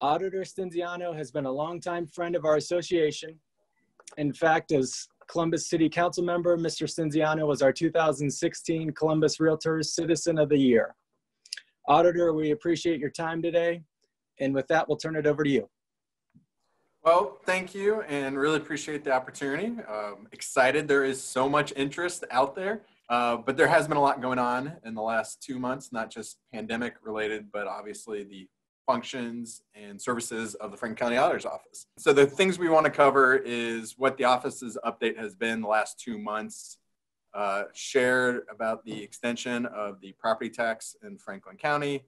Auditor Stinziano has been a longtime friend of our association. In fact, as Columbus City Council member, Mr. Stinziano was our 2016 Columbus Realtors Citizen of the Year. Auditor, we appreciate your time today. And with that, we'll turn it over to you. Well, thank you, and really appreciate the opportunity. Excited. There is so much interest out there, but there has been a lot going on in the last 2 months, not just pandemic related, but obviously the functions and services of the Franklin County Auditor's Office. So the things we want to cover is what the office's update has been the last 2 months, shared about the extension of the property tax in Franklin County,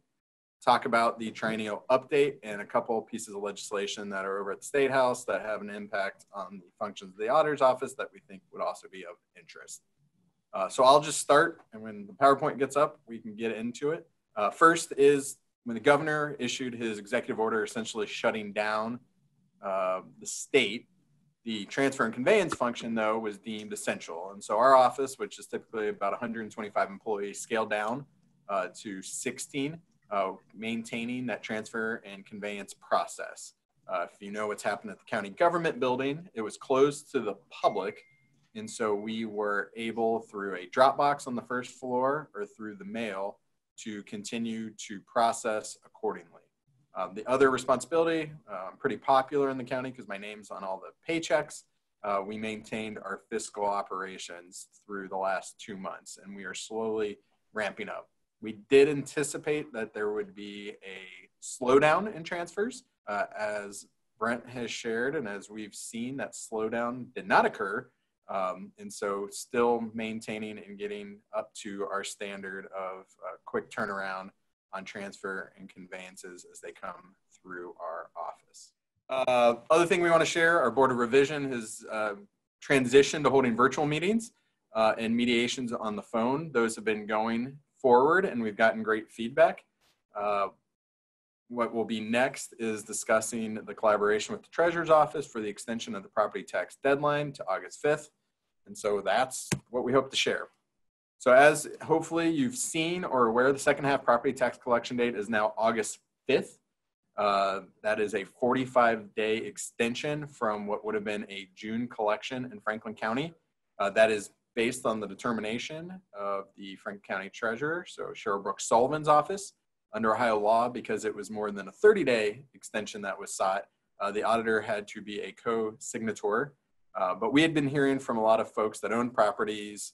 talk about the triennial update and a couple pieces of legislation that are over at the State House that have an impact on the functions of the Auditor's Office that we think would also be of interest. So I'll just start, and when the PowerPoint gets up, we can get into it. First is when the governor issued his executive order essentially shutting down the state, the transfer and conveyance function, though, was deemed essential. And so our office, which is typically about 125 employees, scaled down to 16. Maintaining that transfer and conveyance process. If you know what's happened at the county government building, it was closed to the public. And so we were able, through a drop box on the first floor or through the mail, to continue to process accordingly. The other responsibility, pretty popular in the county because my name's on all the paychecks. We maintained our fiscal operations through the last 2 months, and we are slowly ramping up. We did anticipate that there would be a slowdown in transfers, as Brent has shared, and as we've seen, that slowdown did not occur. And so still maintaining and getting up to our standard of quick turnaround on transfer and conveyances as they come through our office. Other thing we want to share, our Board of Revision has transitioned to holding virtual meetings and mediations on the phone. Those have been going forward, and we've gotten great feedback. What will be next is discussing the collaboration with the Treasurer's Office for the extension of the property tax deadline to August 5th. And so that's what we hope to share. So as hopefully you've seen or aware, the second half property tax collection date is now August 5th. That is a 45-day extension from what would have been a June collection in Franklin County. That is based on the determination of the Franklin County Treasurer, so Cheryl Brooks Sullivan's office. Under Ohio law, because it was more than a 30-day extension that was sought, the auditor had to be a co-signator. But we had been hearing from a lot of folks that owned properties,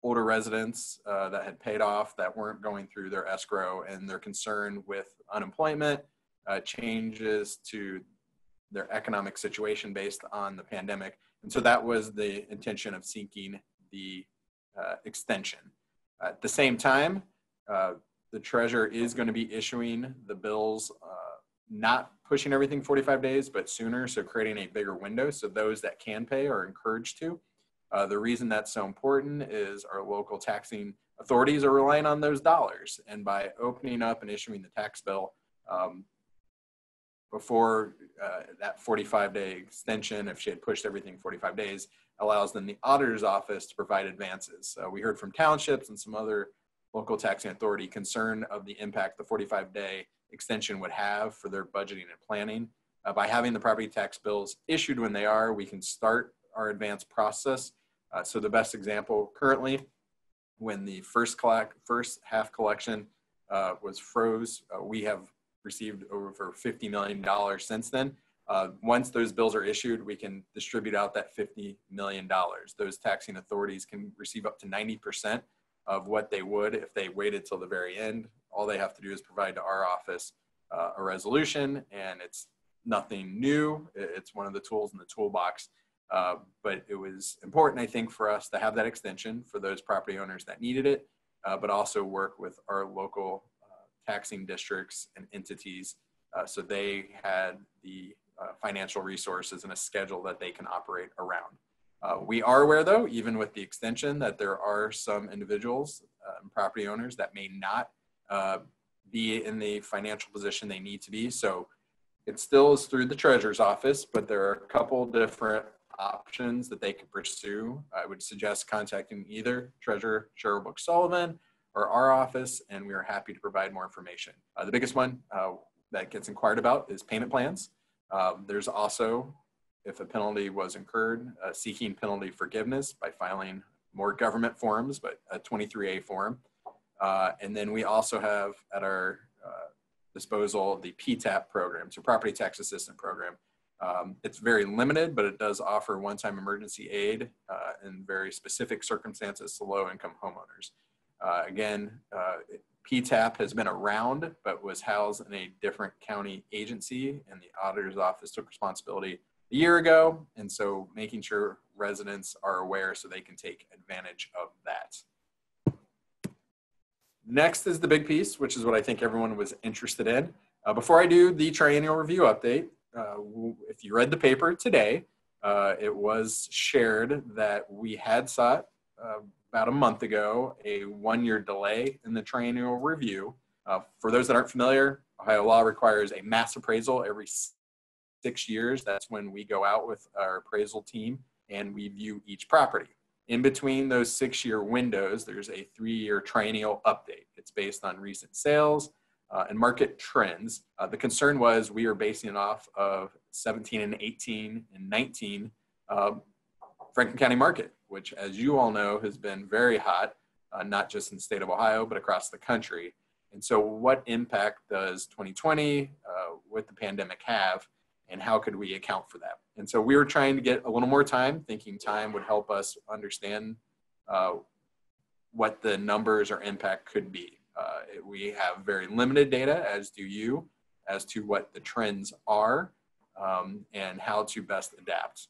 older residents that had paid off that weren't going through their escrow, and their concern with unemployment, changes to their economic situation based on the pandemic. And so that was the intention of seeking the extension. At the same time, the treasurer is going to be issuing the bills, not pushing everything 45 days, but sooner, so creating a bigger window so those that can pay are encouraged to. The reason that's so important is our local taxing authorities are relying on those dollars. And by opening up and issuing the tax bill, before that 45-day extension, if she had pushed everything 45 days, allows then the auditor's office to provide advances. We heard from townships and some other local taxing authority concern of the impact the 45-day extension would have for their budgeting and planning. By having the property tax bills issued when they are, we can start our advanced process. So the best example currently, when the first half collection was froze, we have received over $50 million since then. Once those bills are issued, we can distribute out that $50 million. Those taxing authorities can receive up to 90% of what they would if they waited till the very end. All they have to do is provide to our office a resolution, and it's nothing new. It's one of the tools in the toolbox. But it was important, I think, for us to have that extension for those property owners that needed it, but also work with our local taxing districts and entities so they had the financial resources and a schedule that they can operate around. We are aware, though, even with the extension, that there are some individuals and property owners that may not be in the financial position they need to be. So it still is through the treasurer's office, but there are a couple different options that they could pursue. I would suggest contacting either Treasurer Cheryl Brooks Sullivan or our office, and we are happy to provide more information. The biggest one, that gets inquired about is payment plans. There's also, if a penalty was incurred, seeking penalty forgiveness by filing more government forms, but a 23A form. And then we also have at our disposal the PTAP program, so Property Tax Assistance Program. It's very limited, but it does offer one-time emergency aid in very specific circumstances to low-income homeowners. Again, PTAP has been around, but was housed in a different county agency, and the auditor's office took responsibility a year ago. And so making sure residents are aware so they can take advantage of that. Next is the big piece, which is what I think everyone was interested in. Before I do the triennial review update, if you read the paper today, it was shared that we had sought about a month ago a one-year delay in the triennial review. For those that aren't familiar, Ohio law requires a mass appraisal every 6 years. That's when we go out with our appraisal team and we view each property. In between those 6-year windows, there's a 3-year triennial update. It's based on recent sales and market trends. The concern was we are basing it off of 17 and 18 and 19 Franklin County market, which, as you all know, has been very hot, not just in the state of Ohio, but across the country. And so what impact does 2020 with the pandemic have, and how could we account for that? And so we were trying to get a little more time, thinking time would help us understand what the numbers or impact could be. We have very limited data, as do you, as to what the trends are and how to best adapt.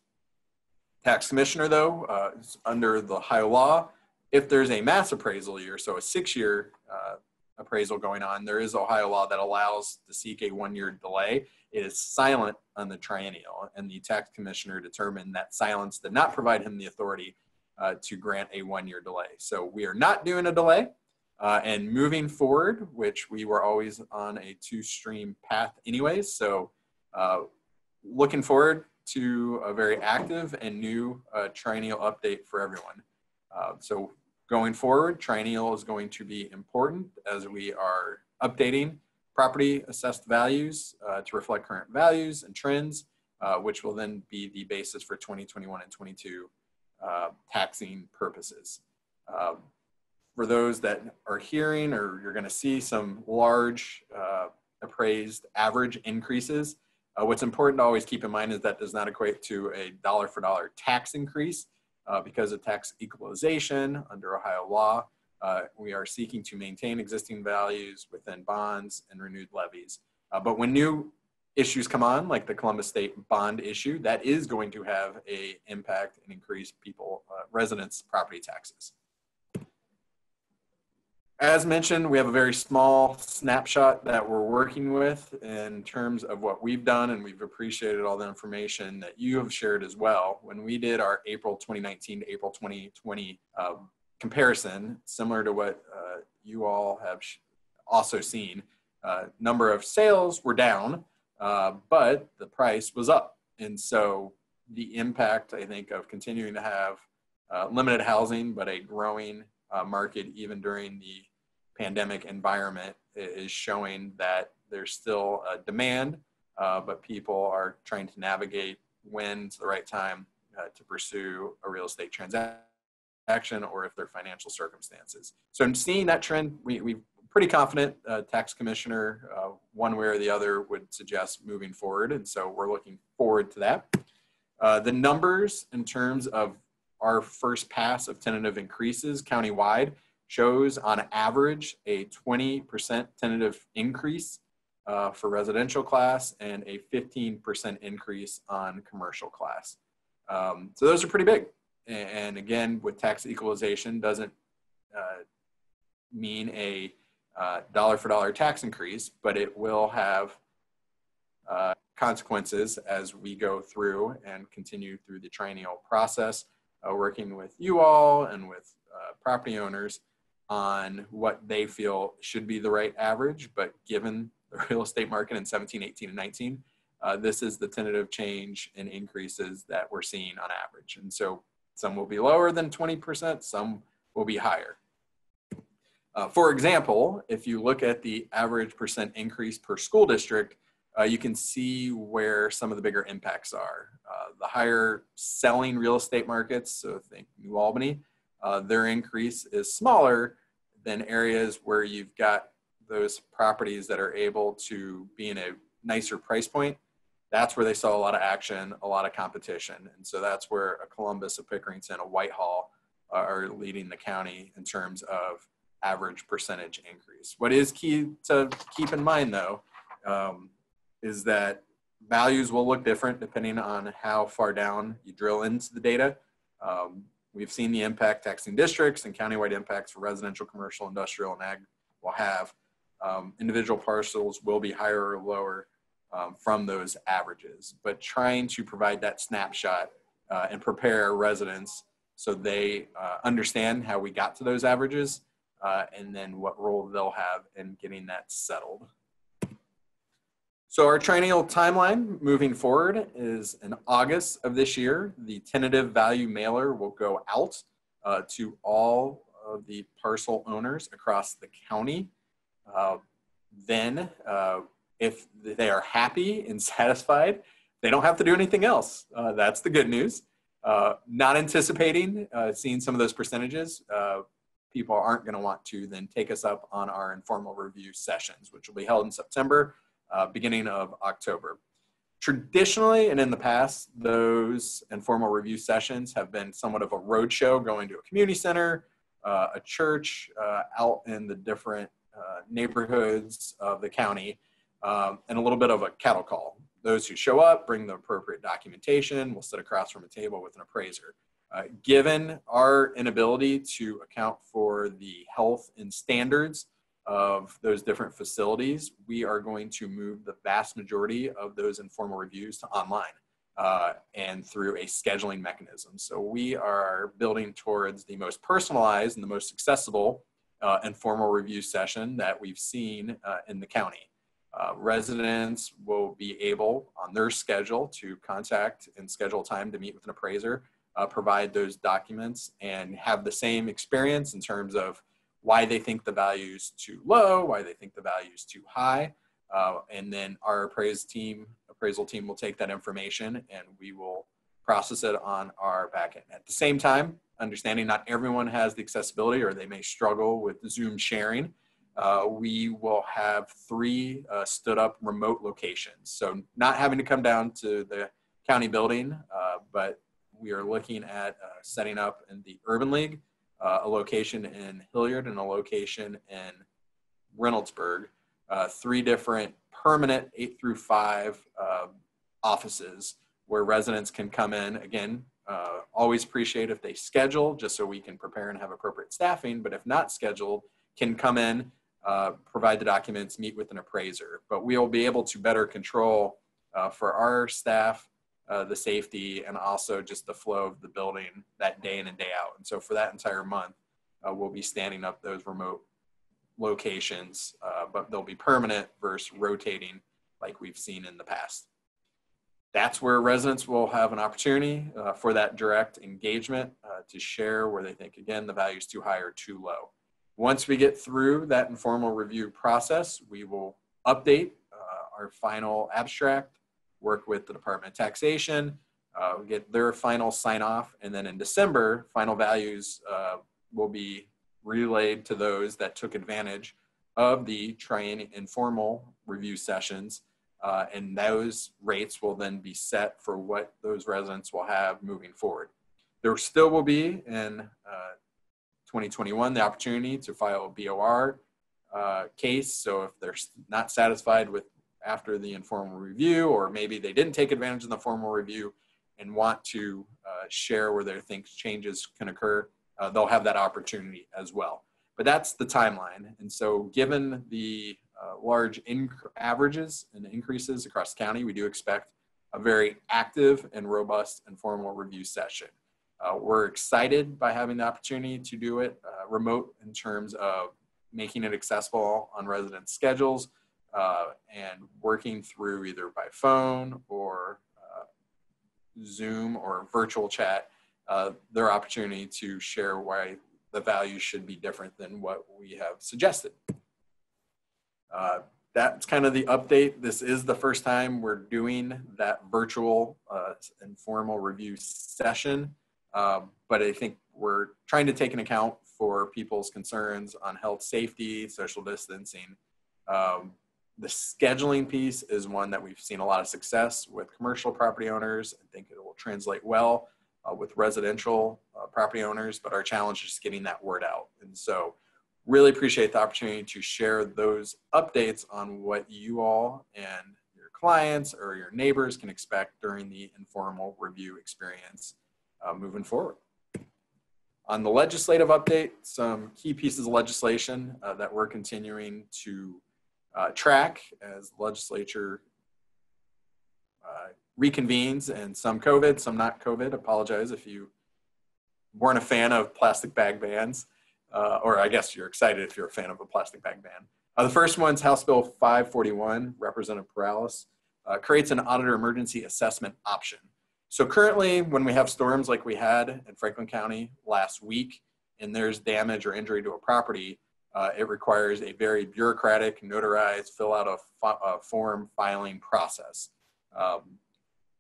Tax commissioner, though, under the Ohio law, if there's a mass appraisal year, so a 6-year appraisal going on, there is Ohio law that allows to seek a 1-year delay. It is silent on the triennial, and the tax commissioner determined that silence did not provide him the authority to grant a 1-year delay. So we are not doing a delay. And moving forward, which we were always on a 2-stream path anyways, so looking forward to a very active and new triennial update for everyone. So going forward, triennial is going to be important as we are updating property assessed values to reflect current values and trends, which will then be the basis for 2021 and 22 taxing purposes. For those that are hearing, or you're going to see some large appraised average increases, what's important to always keep in mind is that does not equate to a dollar for dollar tax increase because of tax equalization under Ohio law. We are seeking to maintain existing values within bonds and renewed levies. But when new issues come on, like the Columbus State bond issue, that is going to have an impact and increase residents' property taxes. As mentioned, we have a very small snapshot that we're working with in terms of what we've done, and we've appreciated all the information that you have shared as well. When we did our April 2019 to April 2020 comparison, similar to what you all have also seen, number of sales were down, but the price was up. And so the impact, I think, of continuing to have limited housing, but a growing market even during the pandemic environment is showing that there's still a demand, but people are trying to navigate when's the right time to pursue a real estate transaction or if their financial circumstances. So in seeing that trend, we're pretty confident tax commissioner, one way or the other, would suggest moving forward. And so we're looking forward to that. The numbers in terms of our first pass of tentative increases countywide shows on average a 20% tentative increase for residential class and a 15% increase on commercial class. So those are pretty big. And again, with tax equalization doesn't mean a dollar for dollar tax increase, but it will have consequences as we go through and continue through the triennial process. Working with you all and with property owners on what they feel should be the right average, but given the real estate market in 17, 18, and 19, this is the tentative change in increases that we're seeing on average. And so some will be lower than 20%, some will be higher. For example, if you look at the average percent increase per school district, you can see where some of the bigger impacts are. The higher selling real estate markets, so think New Albany, their increase is smaller than areas where you've got those properties that are able to be in a nicer price point. That's where they saw a lot of action, a lot of competition. And so that's where a Columbus, a Pickerington, a Whitehall are leading the county in terms of average percentage increase. What is key to keep in mind, though, is that values will look different depending on how far down you drill into the data. We've seen the impact taxing districts and countywide impacts for residential, commercial, industrial, and ag will have. Individual parcels will be higher or lower from those averages, but trying to provide that snapshot and prepare residents so they understand how we got to those averages and then what role they'll have in getting that settled. So our triennial timeline moving forward is in August of this year. The tentative value mailer will go out to all of the parcel owners across the county. Then if they are happy and satisfied, they don't have to do anything else. That's the good news. Not anticipating seeing some of those percentages, people aren't going to want to then take us up on our informal review sessions, which will be held in September, beginning of October. Traditionally and in the past, those informal review sessions have been somewhat of a roadshow, going to a community center, a church, out in the different neighborhoods of the county, and a little bit of a cattle call. Those who show up bring the appropriate documentation. We'll sit across from a table with an appraiser. Given our inability to account for the health and standards of those different facilities, we are going to move the vast majority of those informal reviews to online and through a scheduling mechanism. So we are building towards the most personalized and the most accessible informal review session that we've seen in the county. Residents will be able on their schedule to contact and schedule time to meet with an appraiser, provide those documents, and have the same experience in terms of why they think the value is too low, why they think the value is too high. And then our appraisal team will take that information and we will process it on our back end. At the same time, understanding not everyone has the accessibility or they may struggle with Zoom sharing, we will have 3 stood up remote locations. So not having to come down to the county building, but we are looking at setting up in the Urban League, a location in Hilliard and a location in Reynoldsburg, 3 different permanent 8 through 5 offices where residents can come in. Again, always appreciate if they schedule just so we can prepare and have appropriate staffing, but if not scheduled, can come in, provide the documents, meet with an appraiser. But we'll be able to better control for our staff the safety and also just the flow of the building that day in and day out. And so for that entire month, we'll be standing up those remote locations, but they'll be permanent versus rotating like we've seen in the past. That's where residents will have an opportunity for that direct engagement to share where they think, again, the value is too high or too low. Once we get through that informal review process, we will update our final abstract, work with the Department of Taxation, get their final sign off, and then in December, final values will be relayed to those that took advantage of the informal review sessions, and those rates will then be set for what those residents will have moving forward. There still will be in 2021 the opportunity to file a BOR case. So if they're not satisfied with after the informal review, or maybe they didn't take advantage of the formal review and want to share where they think changes can occur, they'll have that opportunity as well. But that's the timeline. And so given the large averages and increases across the county, we do expect a very active and robust informal review session. We're excited by having the opportunity to do it remote in terms of making it accessible on resident schedules, and working through either by phone or Zoom or virtual chat, their opportunity to share why the value should be different than what we have suggested. That's kind of the update. This is the first time we're doing that virtual informal review session, but I think we're trying to take into account for people's concerns on health, safety, social distancing. The scheduling piece is one that we've seen a lot of success with commercial property owners. I think it will translate well with residential property owners, but our challenge is getting that word out. And so really appreciate the opportunity to share those updates on what you all and your clients or your neighbors can expect during the informal review experience moving forward. On the legislative update, some key pieces of legislation that we're continuing to track as the legislature reconvenes, and some COVID, some not COVID. Apologize if you weren't a fan of plastic bag bans, or I guess you're excited if you're a fan of a plastic bag ban. The first one's House Bill 541, Representative Perales, creates an auditor emergency assessment option. So currently, when we have storms like we had in Franklin County last week, and there's damage or injury to a property, it requires a very bureaucratic, notarized, fill out a form filing process.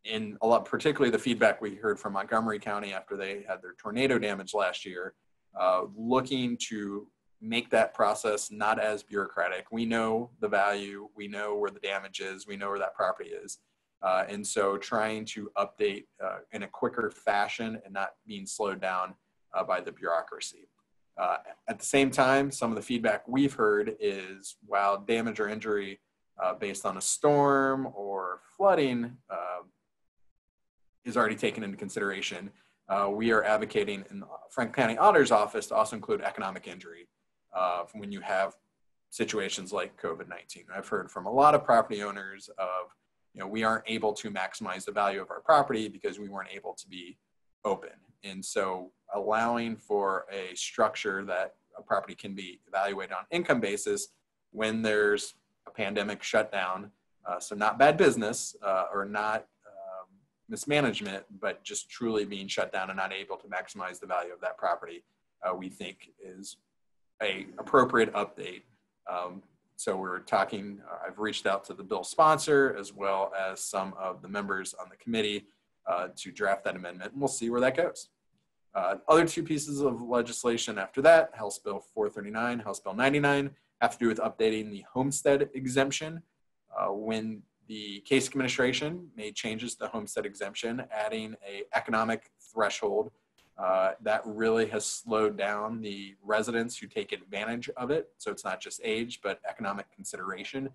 In a lot, particularly the feedback we heard from Montgomery County after they had their tornado damage last year, looking to make that process not as bureaucratic. We know the value, we know where the damage is, we know where that property is. And so trying to update in a quicker fashion and not being slowed down by the bureaucracy. At the same time, some of the feedback we've heard is while damage or injury based on a storm or flooding is already taken into consideration, we are advocating in the Franklin County Auditor's Office to also include economic injury when you have situations like COVID-19. I've heard from a lot of property owners of, we aren't able to maximize the value of our property because we weren't able to be open. And so allowing for a structure that a property can be evaluated on income basis when there's a pandemic shutdown, so not bad business or not mismanagement, but just truly being shut down and not able to maximize the value of that property, we think is a appropriate update. So we're talking, I've reached out to the bill sponsor as well as some of the members on the committee to draft that amendment, and we'll see where that goes. Other two pieces of legislation after that, House Bill 439, House Bill 99, have to do with updating the homestead exemption. When the Kasich administration made changes to the homestead exemption, adding an economic threshold, that really has slowed down the residents who take advantage of it. So it's not just age, but economic consideration.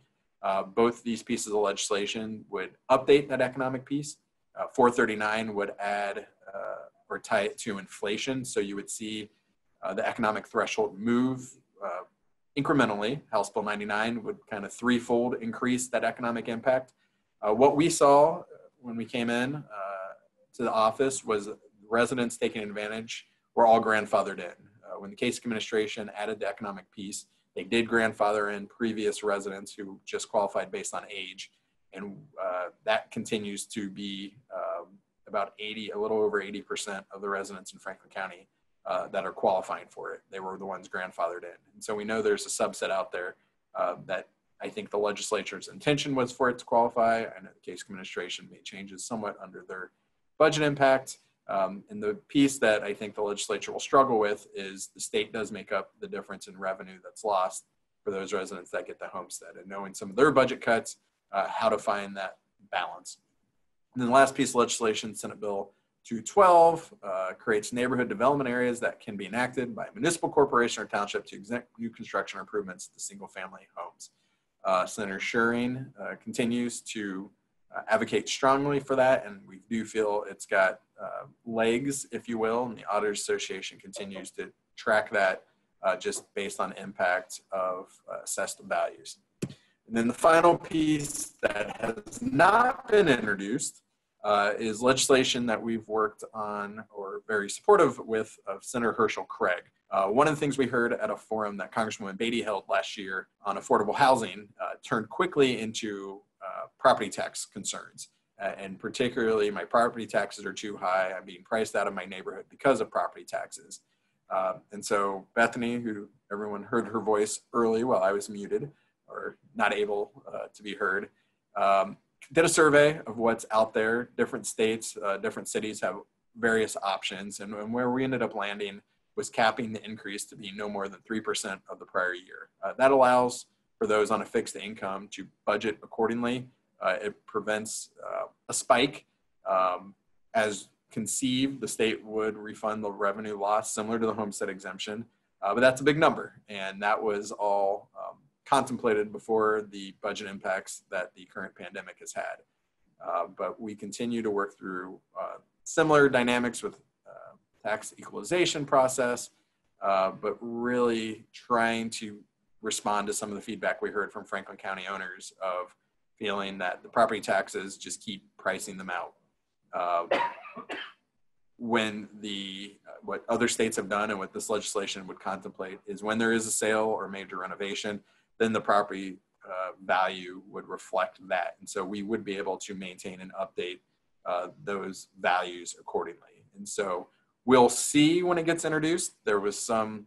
Both these pieces of legislation would update that economic piece. 439 would add or tie it to inflation. So you would see the economic threshold move incrementally. House Bill 99 would kind of threefold increase that economic impact. What we saw when we came in to the office was residents taking advantage were all grandfathered in. When the Kasich administration added the economic piece, they did grandfather in previous residents who just qualified based on age. And that continues to be about a little over 80% of the residents in Franklin County that are qualifying for it. They were the ones grandfathered in. And so we know there's a subset out there that I think the legislature's intention was for it to qualify. I know the Kasich administration made changes somewhat under their budget impact. And the piece that I think the legislature will struggle with is the state does make up the difference in revenue that's lost for those residents that get the homestead, and knowing some of their budget cuts, how to find that balance. And then the last piece of legislation, Senate Bill 212, creates neighborhood development areas that can be enacted by a municipal corporation or township to exempt new construction improvements to single family homes. Senator Schuring continues to advocate strongly for that, and we do feel it's got legs, if you will, and the Auditors Association continues to track that just based on impact of assessed values. And then the final piece that has not been introduced is legislation that we've worked on or very supportive with of Senator Herschel Craig. One of the things we heard at a forum that Congresswoman Beatty held last year on affordable housing turned quickly into property tax concerns. And particularly my property taxes are too high. I'm being priced out of my neighborhood because of property taxes. And so Bethany, who everyone heard her voice early while I was muted or not able to be heard, did a survey of what's out there. Different states, different cities have various options. And where we ended up landing was capping the increase to be no more than 3% of the prior year. That allows for those on a fixed income to budget accordingly. It prevents a spike. As conceived, the state would refund the revenue loss similar to the homestead exemption, but that's a big number. And that was all contemplated before the budget impacts that the current pandemic has had. But we continue to work through similar dynamics with tax equalization process, but really trying to respond to some of the feedback we heard from Franklin County owners of feeling that the property taxes just keep pricing them out. When what other states have done and what this legislation would contemplate is when there is a sale or major renovation, then the property value would reflect that. And so we would be able to maintain and update those values accordingly. And so we'll see when it gets introduced. There was some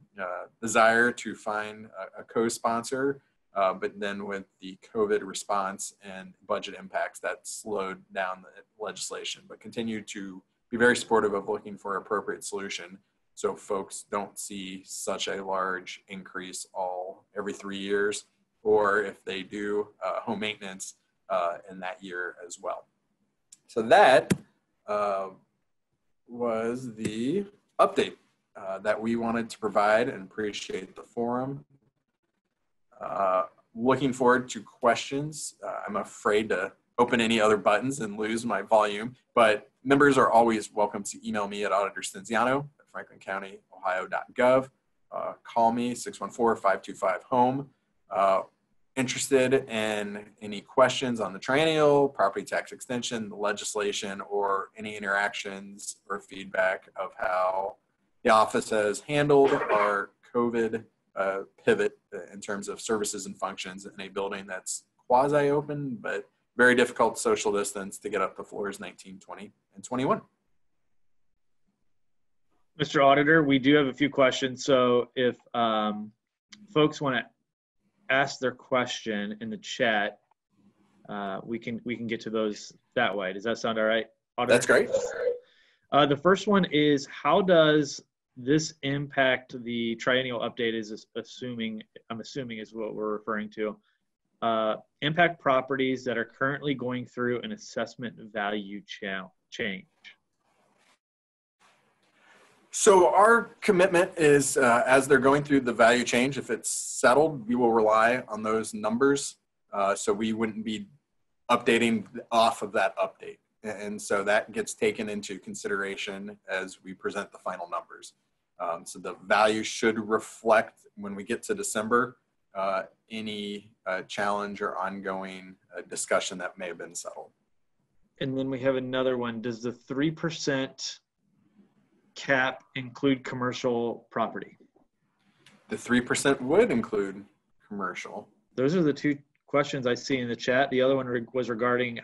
desire to find a co-sponsor, but then with the COVID response and budget impacts, that slowed down the legislation, but continue to be very supportive of looking for an appropriate solution so folks don't see such a large increase every 3 years, or if they do home maintenance in that year as well. So that was the update that we wanted to provide, and appreciate the forum. Looking forward to questions. I'm afraid to open any other buttons and lose my volume, but members are always welcome to email me at auditorcinziano@franklincounty.ohio.gov. Call me 614-525-HOME. Interested in any questions on the triennial, property tax extension, the legislation, or any interactions or feedback of how the office has handled our COVID pivot in terms of services and functions in a building that's quasi-open, but very difficult social distance to get up to floors 19, 20, and 21. Mr. Auditor, we do have a few questions. So if folks want to ask their question in the chat, we can get to those that way. Does that sound all right, Auditor? That's great. The first one is, how does this impact the triennial update? I'm assuming is what we're referring to. Impact properties that are currently going through an assessment value change. So our commitment is, as they're going through the value change, if it's settled, we will rely on those numbers. So we wouldn't be updating off of that update. And so that gets taken into consideration as we present the final numbers. So the value should reflect, when we get to December, any challenge or ongoing discussion that may have been settled. And then we have another one. Does the 3% cap include commercial property? The 3% would include commercial. Those are the two questions I see in the chat. The other one was regarding,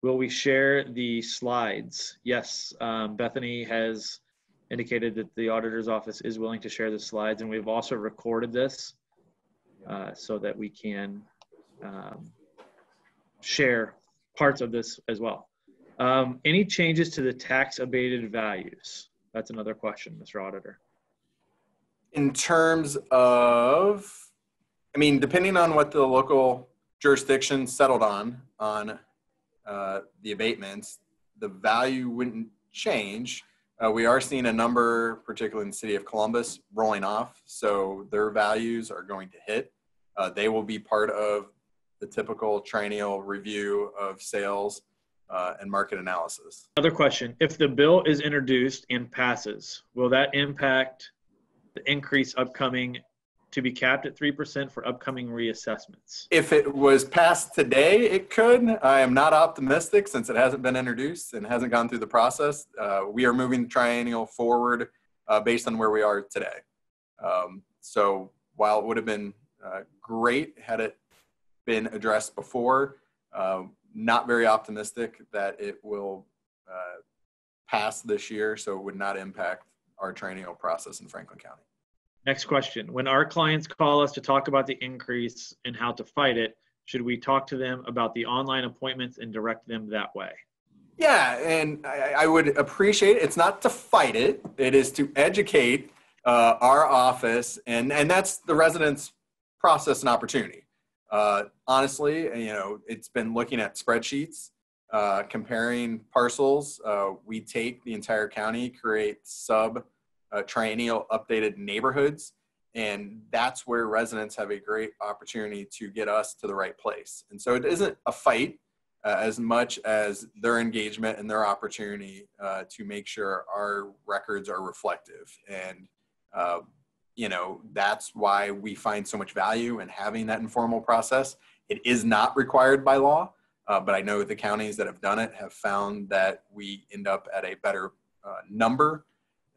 will we share the slides? Yes, Bethany has indicated that the auditor's office is willing to share the slides, and we've also recorded this so that we can share parts of this as well. Any changes to the tax abated values? That's another question, Mr. Auditor. In terms of, I mean, depending on what the local jurisdiction settled on the abatements, the value wouldn't change. We are seeing a number, particularly in the city of Columbus, rolling off. So their values are going to hit. They will be part of the typical triennial review of sales and market analysis. Another question, if the bill is introduced and passes, will that impact the increase upcoming to be capped at 3% for upcoming reassessments? If it was passed today, it could. I am not optimistic since it hasn't been introduced and hasn't gone through the process. We are moving the triennial forward based on where we are today. So while it would have been great had it been addressed before, not very optimistic that it will pass this year, so it would not impact our triennial process in Franklin County. Next question. When our clients call us to talk about the increase and how to fight it, should we talk to them about the online appointments and direct them that way? Yeah, and I would appreciate it. It's not to fight it. It is to educate our office, and that's the residents' process and opportunity. Honestly, it's been looking at spreadsheets, comparing parcels. We take the entire county, create triennial updated neighborhoods, and that's where residents have a great opportunity to get us to the right place. And so it isn't a fight as much as their engagement and their opportunity to make sure our records are reflective. And that's why we find so much value in having that informal process. It is not required by law, but I know the counties that have done it have found that we end up at a better number.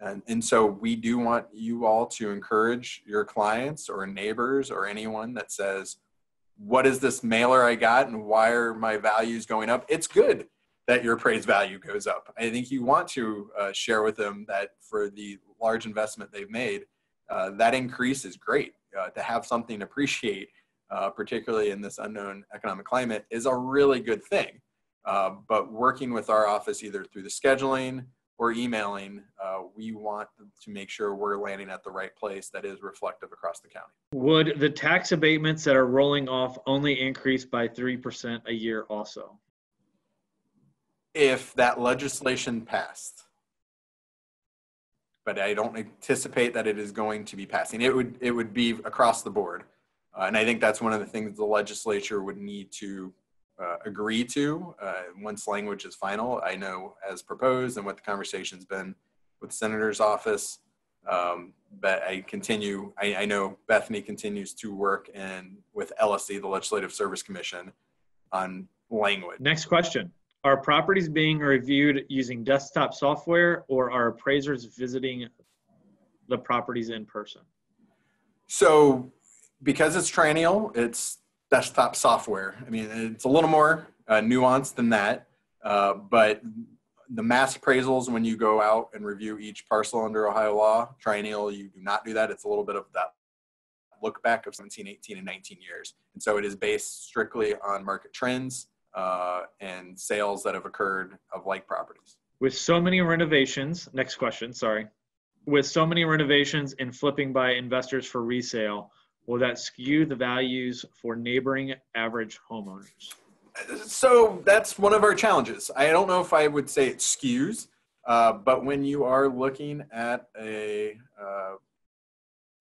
And so we do want you all to encourage your clients or neighbors or anyone that says, what is this mailer I got and why are my values going up? It's good that your appraised value goes up. I think you want to share with them that for the large investment they've made, that increase is great. To have something to appreciate, particularly in this unknown economic climate, is a really good thing. But working with our office either through the scheduling or emailing, we want to make sure we're landing at the right place that is reflective across the county. Would the tax abatements that are rolling off only increase by 3% a year also? If that legislation passed. But I don't anticipate that it is going to be passing. It would be across the board. And I think that's one of the things the legislature would need to agree to once language is final. I know as proposed and what the conversation's been with the senator's office, but I know Bethany continues to work with LSC, the Legislative Service Commission, on language. Next question. Are properties being reviewed using desktop software or are appraisers visiting the properties in person? So because it's triennial, it's desktop software. I mean, it's a little more nuanced than that, but the mass appraisals, when you go out and review each parcel under Ohio law, triennial, you do not do that. It's a little bit of that look back of 17, 18, and 19 years. And so it is based strictly on market trends and sales that have occurred of like properties. With so many renovations, next question, sorry. With so many renovations and flipping by investors for resale, will that skew the values for neighboring average homeowners? So that's one of our challenges. I don't know if I would say it skews, but when you are looking at a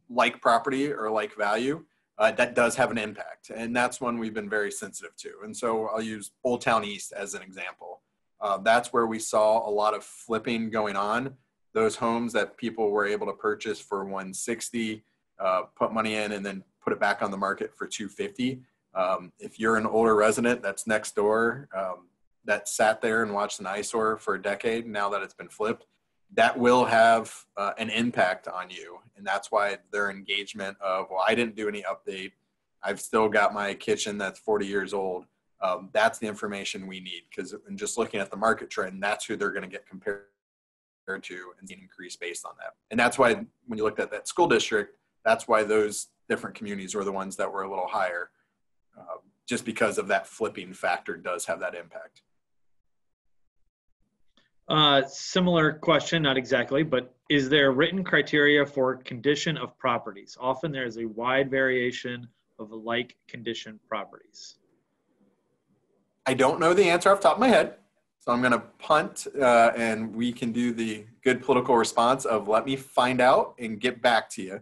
like property or like value, that does have an impact. And that's one we've been very sensitive to. And so I'll use Old Town East as an example. That's where we saw a lot of flipping going on. Those homes that people were able to purchase for $160, put money in and then put it back on the market for $250. If you're an older resident that's next door, that sat there and watched an eyesore for a decade, now that it's been flipped, that will have an impact on you. And that's why their engagement of, well, I didn't do any update. I've still got my kitchen that's 40 years old. That's the information we need, because in just looking at the market trend, that's who they're going to get compared to and see an increase based on that. And that's why when you looked at that school district, that's why those different communities were the ones that were a little higher, just because of that flipping factor does have that impact. Similar question, not exactly, but is there written criteria for condition of properties? Often there's a wide variation of like condition properties. I don't know the answer off the top of my head, so I'm going to punt and we can do the good political response of let me find out and get back to you.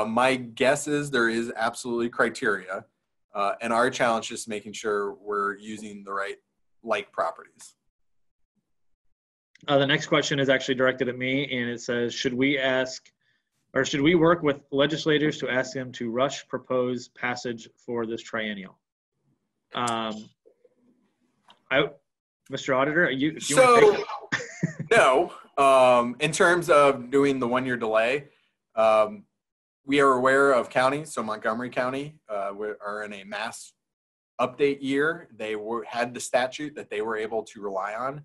My guess is there is absolutely criteria, and our challenge is making sure we're using the right like properties. The next question is actually directed at me, and it says, should we work with legislators to ask them to rush proposed passage for this triennial? Mr. Auditor, no. In terms of doing the 1 year delay, we are aware of counties. So Montgomery County are in a mass update year. They had the statute that they were able to rely on.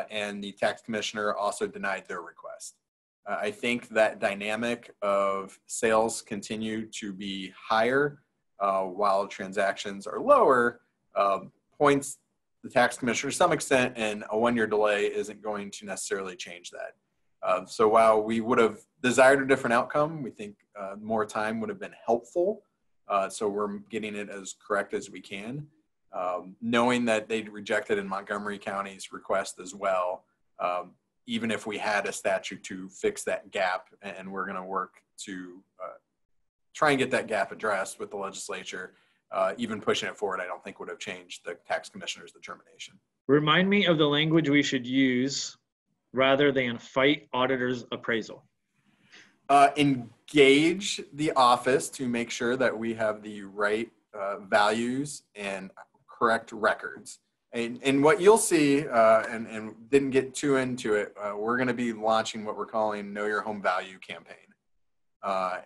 And the tax commissioner also denied their request. I think that dynamic of sales continue to be higher while transactions are lower, points the tax commissioner to some extent, and a 1-year delay isn't going to necessarily change that. So while we would have desired a different outcome, we think more time would have been helpful. So we're getting it as correct as we can. Knowing that they'd rejected in Montgomery County's request as well, even if we had a statute to fix that gap, and we're going to work to try and get that gap addressed with the legislature, even pushing it forward, I don't think would have changed the tax commissioner's determination. Remind me of the language we should use rather than fight auditor's appraisal. Engage the office to make sure that we have the right values and correct records. And what you'll see, and didn't get too into it, we're going to be launching what we're calling Know Your Home Value campaign,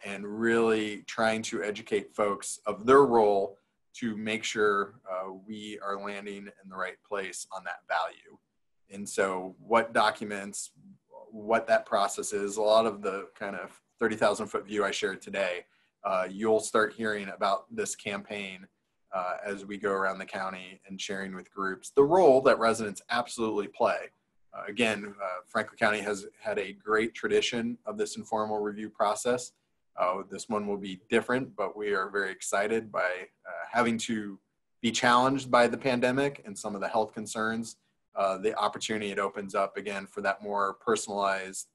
and really trying to educate folks of their role to make sure we are landing in the right place on that value. And so what documents, what that process is, a lot of the kind of 30,000-foot view I shared today, you'll start hearing about this campaign as we go around the county and sharing with groups the role that residents absolutely play. Again, Franklin County has had a great tradition of this informal review process. This one will be different, but we are very excited by having to be challenged by the pandemic and some of the health concerns. The opportunity it opens up again for that more personalized,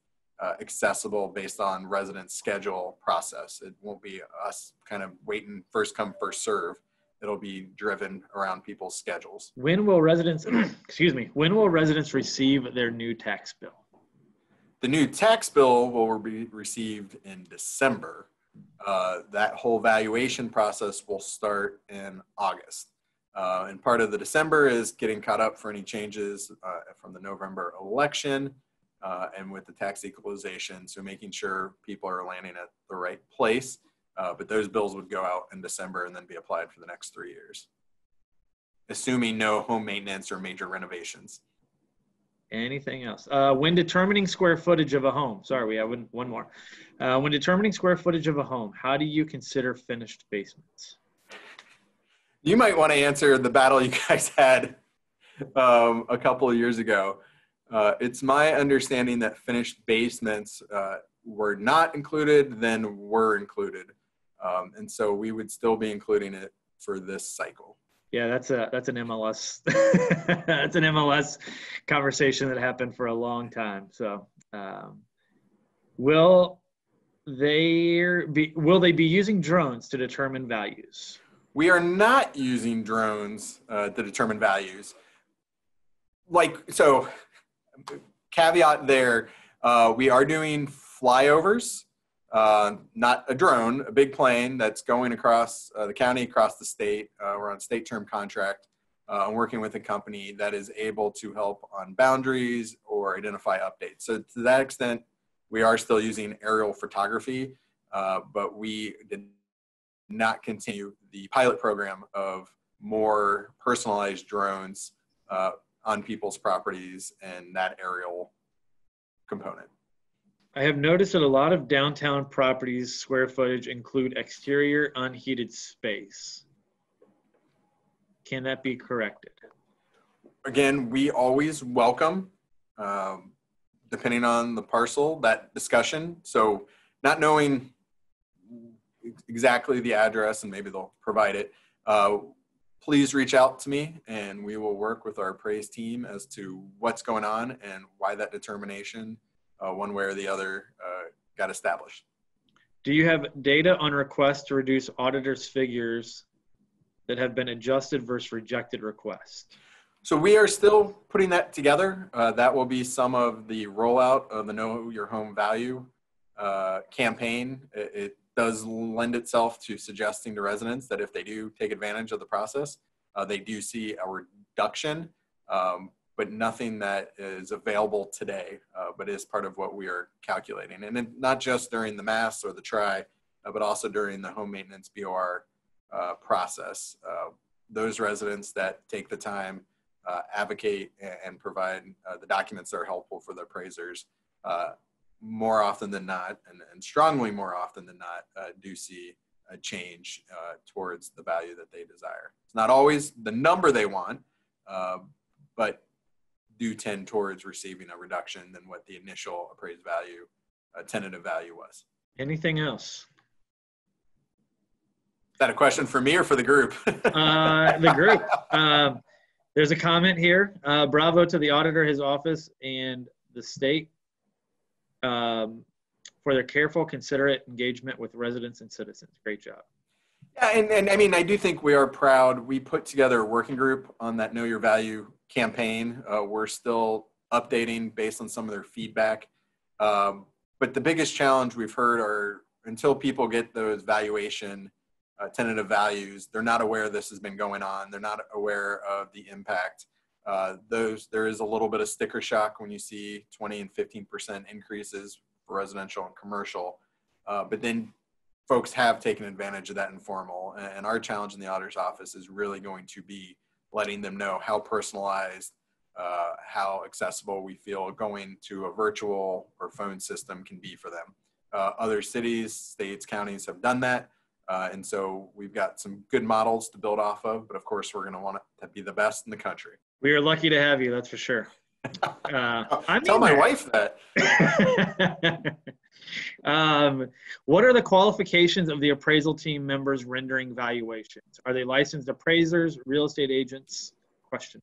accessible based on resident schedule process. It won't be us kind of waiting first come, first serve. It'll be driven around people's schedules. When will residents, when will residents receive their new tax bill? The new tax bill will be received in December. That whole valuation process will start in August. And part of the December is getting caught up for any changes from the November election and with the tax equalization. So making sure people are landing at the right place. But those bills would go out in December and then be applied for the next 3 years, assuming no home maintenance or major renovations. Anything else? When determining square footage of a home, sorry, we have one more. When determining square footage of a home, how do you consider finished basements? You might want to answer the battle you guys had a couple of years ago. It's my understanding that finished basements were not included, then were included. And so we would still be including it for this cycle. Yeah, that's an MLS. That's an MLS conversation that happened for a long time. So, will they be using drones to determine values? We are not using drones to determine values. So, caveat there, we are doing flyovers, not a drone, a big plane that's going across the county, across the state. We're on state term contract. I'm working with a company that is able to help on boundaries or identify updates. So to that extent, we are still using aerial photography, but we did not continue the pilot program of more personalized drones on people's properties and that aerial component. I have noticed that a lot of downtown properties' square footage include exterior unheated space. Can that be corrected? Again, we always welcome, depending on the parcel, that discussion. So not knowing exactly the address, and maybe they'll provide it, please reach out to me and we will work with our appraise team as to what's going on and why that determination, one way or the other, got established. Do you have data on requests to reduce auditors' figures that have been adjusted versus rejected requests? So we are still putting that together. That will be some of the rollout of the Know Your Home Value campaign. It does lend itself to suggesting to residents that if they do take advantage of the process, they do see a reduction, but nothing that is available today, but is part of what we are calculating. And not just during the MAS or the TRI, but also during the home maintenance BOR process. Those residents that take the time, advocate and provide the documents that are helpful for the appraisers, more often than not, and strongly more often than not, do see a change towards the value that they desire. It's not always the number they want, but do tend towards receiving a reduction than what the initial appraised value, tentative value was. Anything else? Is that a question for me or for the group? The group. There's a comment here. Bravo to the auditor, his office, and the state for their careful, considerate engagement with residents and citizens. Great job. Yeah, and I mean, I do think we are proud. We put together a working group on that Know Your Value campaign. We're still updating based on some of their feedback. But the biggest challenge we've heard are until people get those valuation tentative values, they're not aware this has been going on. They're not aware of the impact. There is a little bit of sticker shock when you see 20 and 15% increases for residential and commercial. But then folks have taken advantage of that informal. And our challenge in the auditor's office is really going to be letting them know how personalized, how accessible we feel going to a virtual or phone system can be for them. Other cities, states, counties have done that. And so we've got some good models to build off of, but of course we're going to want it to be the best in the country. We are lucky to have you, that's for sure. Tell my wife that. What are the qualifications of the appraisal team members rendering valuations? Are they licensed appraisers, real estate agents? Question.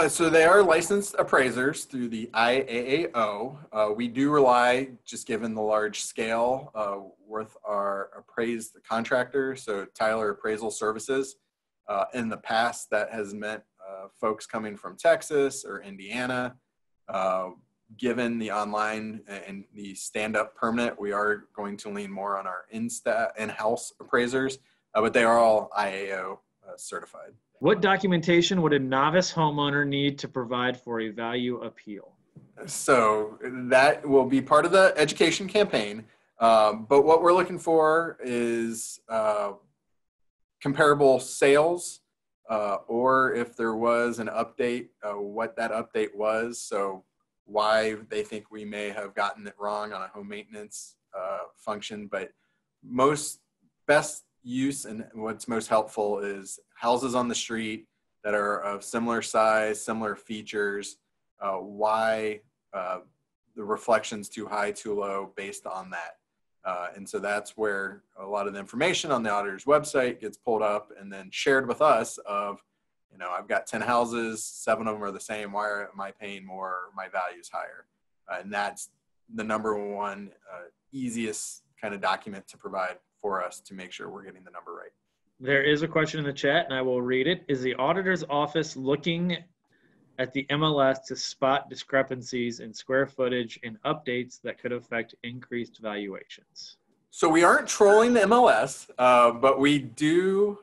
So they are licensed appraisers through the IAAO. We do rely, just given the large scale, with our appraised contractor, so Tyler Appraisal Services. In the past, that has meant folks coming from Texas or Indiana. Given the online and the stand-up permanent, we are going to lean more on our in-house appraisers, but they are all IAAO certified. What documentation would a novice homeowner need to provide for a value appeal? So that will be part of the education campaign. But what we're looking for is comparable sales, or if there was an update, what that update was. So why they think we may have gotten it wrong on a home maintenance function. But best use and what's most helpful is houses on the street that are of similar size, similar features, why the reflection's too high, too low based on that. And so that's where a lot of the information on the auditor's website gets pulled up and then shared with us of, you know, I've got 10 houses, 7 of them are the same. Why am I paying more? My value's higher. And that's the number one easiest kind of document to provide for us to make sure we're getting the number right. There is a question in the chat and I will read it. Is the auditor's office looking at the MLS to spot discrepancies in square footage and updates that could affect increased valuations? So we aren't trolling the MLS, but we do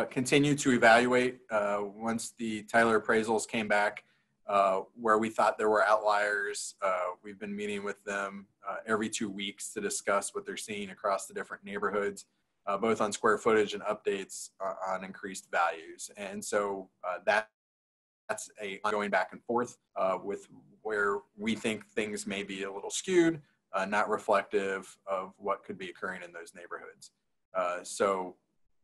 continue to evaluate once the Tyler appraisals came back where we thought there were outliers. We've been meeting with them every 2 weeks to discuss what they're seeing across the different neighborhoods, both on square footage and updates on increased values. And so that's a ongoing back and forth with where we think things may be a little skewed, not reflective of what could be occurring in those neighborhoods. So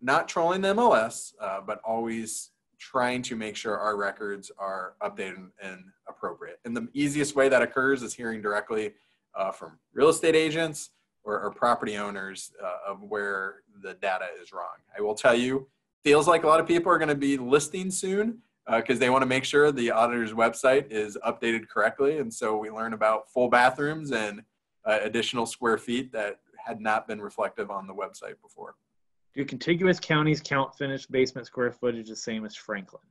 not trolling the MLS, but always trying to make sure our records are updated and appropriate. And the easiest way that occurs is hearing directly from real estate agents or property owners of where the data is wrong. I will tell you, feels like a lot of people are going to be listing soon because they want to make sure the auditor's website is updated correctly. And so we learn about full bathrooms and additional square feet that had not been reflective on the website before. Do contiguous counties count finished basement square footage the same as Franklin?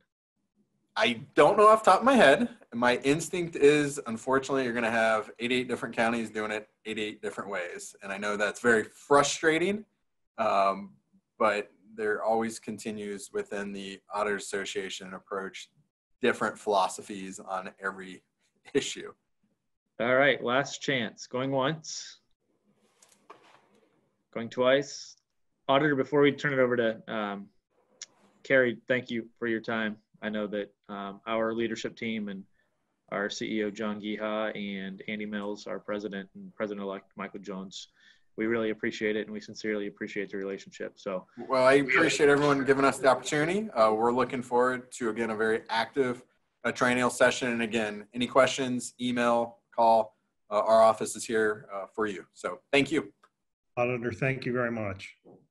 I don't know off the top of my head. My instinct is, unfortunately, you're going to have 88 different counties doing it 88 different ways. And I know that's very frustrating, but there always continues within the Auditors Association approach different philosophies on every issue. All right, last chance. Going once. Going twice. Auditor, before we turn it over to Carrie, thank you for your time. I know that our leadership team and our CEO, John Giha, and Andy Mills, our president, and President-elect Michael Jones. We really appreciate it, and we sincerely appreciate the relationship. So, Well, I appreciate everyone giving us the opportunity. We're looking forward to, again, a very active triennial session. And again, any questions, email, call. Our office is here for you. So thank you. Auditor, thank you very much. Thanks,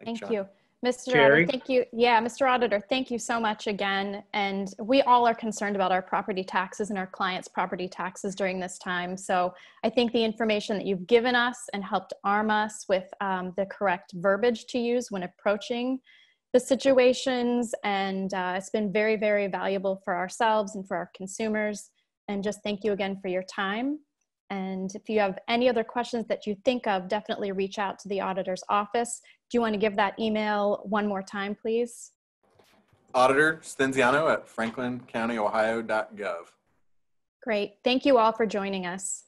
Thank John. you. Mr. Carrie? Auditor, thank you. Yeah, Mr. Auditor, thank you so much again. And we all are concerned about our property taxes and our clients' property taxes during this time. So I think the information that you've given us and helped arm us with the correct verbiage to use when approaching the situations. And it's been very, very valuable for ourselves and for our consumers. And just thank you again for your time. And if you have any other questions that you think of, definitely reach out to the auditor's office. Do you want to give that email one more time, please? Auditor Stenziano at franklincountyohio.gov. Great. Thank you all for joining us.